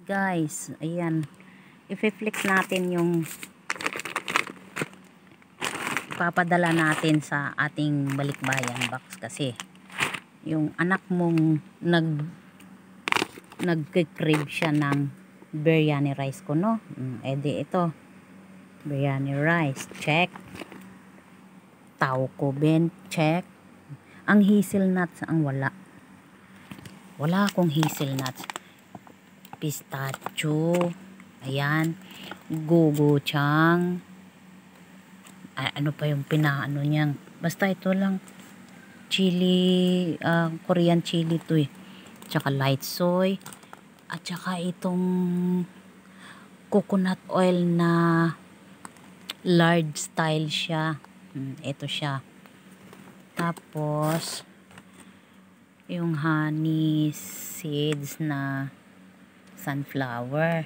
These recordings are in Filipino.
Guys, ayan, i-flex natin yung papadala natin sa ating balikbayan box kasi yung anak mong nag-crave siya ng biryani rice ko, no? Edi ito, biryani rice, check. Tauco Ben, check. Ang hazelnuts ang wala akong hazelnuts. Pistachio, ayan, gogochang, ano pa yung pinaano niyang, basta ito lang, chili, Korean chili to eh, tsaka light soy, at tsaka itong coconut oil na large style siya. Ito siya. Tapos yung honey seeds na sunflower.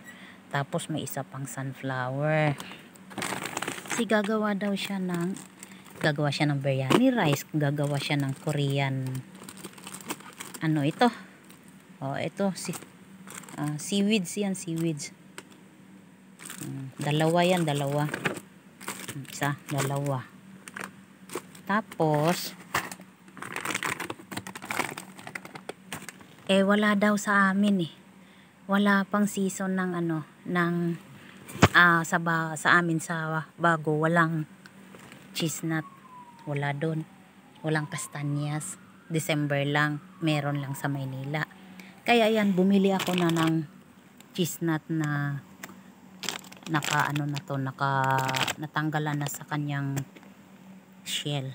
Tapos may isa pang sunflower. Kasi gagawa siya ng biryani rice. Gagawa siya ng Korean. Ano ito? Oh, ito seaweeds yan, seaweeds. Dalawa yan, dalawa. Isa, dalawa. Tapos wala daw sa amin wala pang season ng sa amin sa Bago, walang chestnut, wala doon, walang kastanyas. December lang, meron lang sa Maynila. Kaya yan, bumili ako na ng chestnut na natanggalan na sa kanyang shell.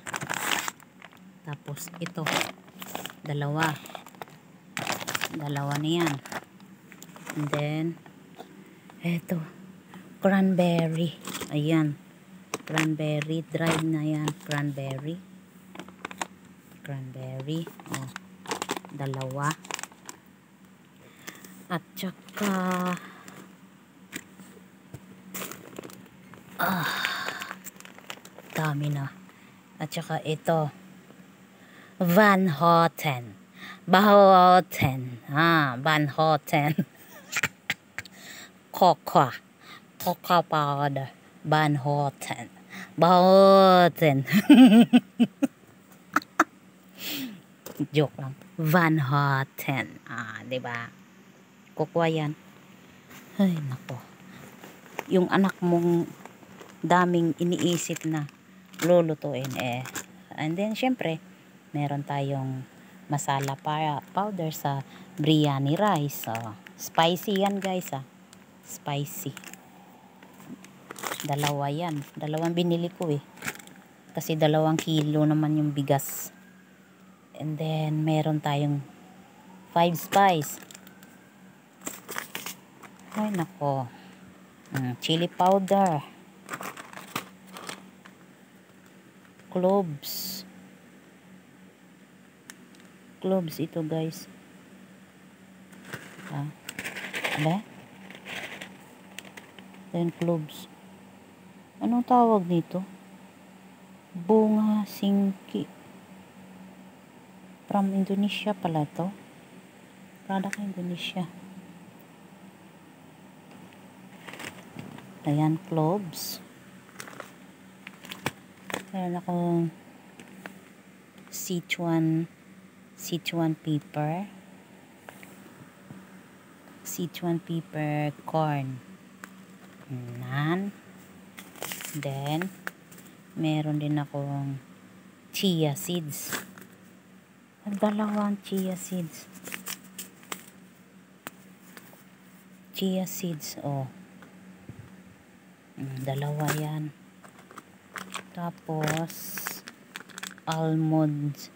Tapos ito, dalawa na yan. And then eto, cranberry, ayan, cranberry, dried na yan, cranberry, oh, dalawa. At saka dami na. At saka ito, Van Houten, Van Houten cocoa powder, Van Houten joke lang, Van Houten, diba, cocoa yan. Ay nako, yung anak mong daming iniisip na lulutuin and then syempre meron tayong masala powder sa biryani rice. Spicy yan guys, spicy. Dalawa yan, dalawang binili ko kasi 2 kilo naman yung bigas. And then meron tayong 5 spice. Ay nako, chili powder, cloves ito guys, then cloves, anong tawag nito, bunga singki, from Indonesia pala to, product Indonesia. Ayan, cloves. Meron akong Sichuan pepper corn. Then meron din akong chia seeds. 2 chia seeds. Dalawa yan. Tapos almonds.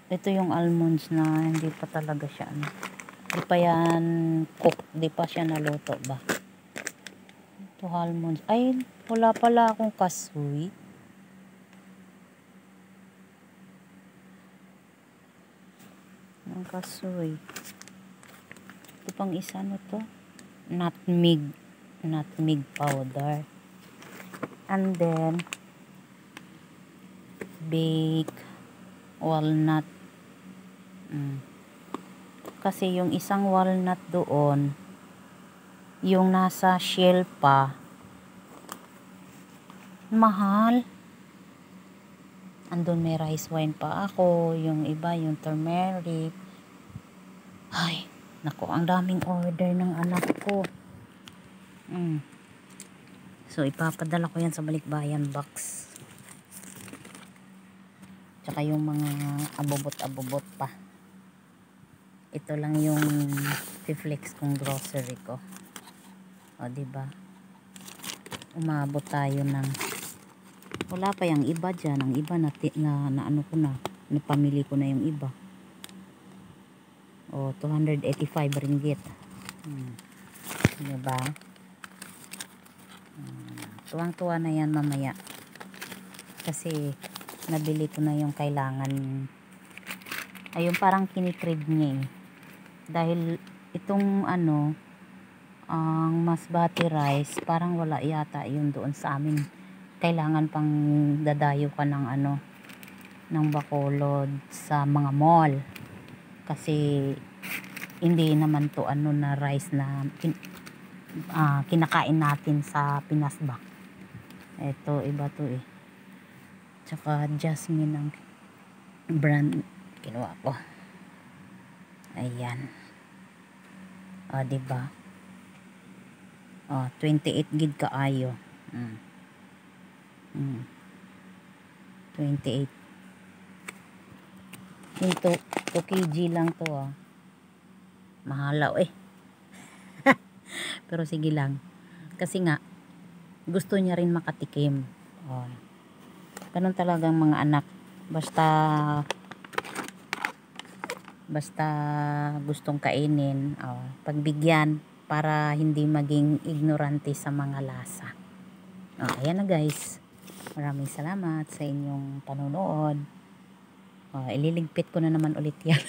Ito yung almonds na hindi pa talaga siya hindi pa yan cook, hindi pa siya naluto ba. Ito almonds. Ay, wala pala akong kasoy. Ito pang isa to, nutmeg powder. And then baked walnut Kasi yung isang walnut doon, yung nasa shell pa, mahal. Andun may rice wine pa ako, yung iba yung turmeric. Ay, naku, ang daming order ng anak ko. So ipapadala ko yan sa balikbayan box. Tsaka yung mga abubot-abubot pa. Ito lang yung fiflex kong grocery ko. O diba? Umabot tayo ng, wala pa yung iba dyan. Ang iba na ano ko na, napamili ko na yung iba. O 285 ringgit. Diba? Tuwang-tuwa na yan mamaya. Kasi nabili ko na yung kailangan. Ayun, parang kinikrib niya eh. Dahil itong ano, ang masbate rice, parang wala yata yun doon sa amin. Kailangan pang dadayo ka ng ano, ng Bacolod sa mga mall. Kasi hindi naman to ano na rice na kinakain natin sa Pinas ba. Ito iba to eh. Tsaka Jasmine ang brand kinuha ko. Ayan. O diba? O 28 gig kaayo. 28. Ito 2 kg lang to ah. Mahalaw eh. Pero sige lang. Kasi nga gusto niya rin makatikim. O. Ganun talagang mga anak. Basta gustong kainin, pagbigyan para hindi maging ignorante sa mga lasa. Ayan na guys. Maraming salamat sa inyong panonood. Ililigpit ko na naman ulit yan.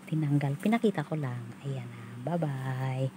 Tinanggal. Pinakita ko lang. Ayan na. Bye-bye.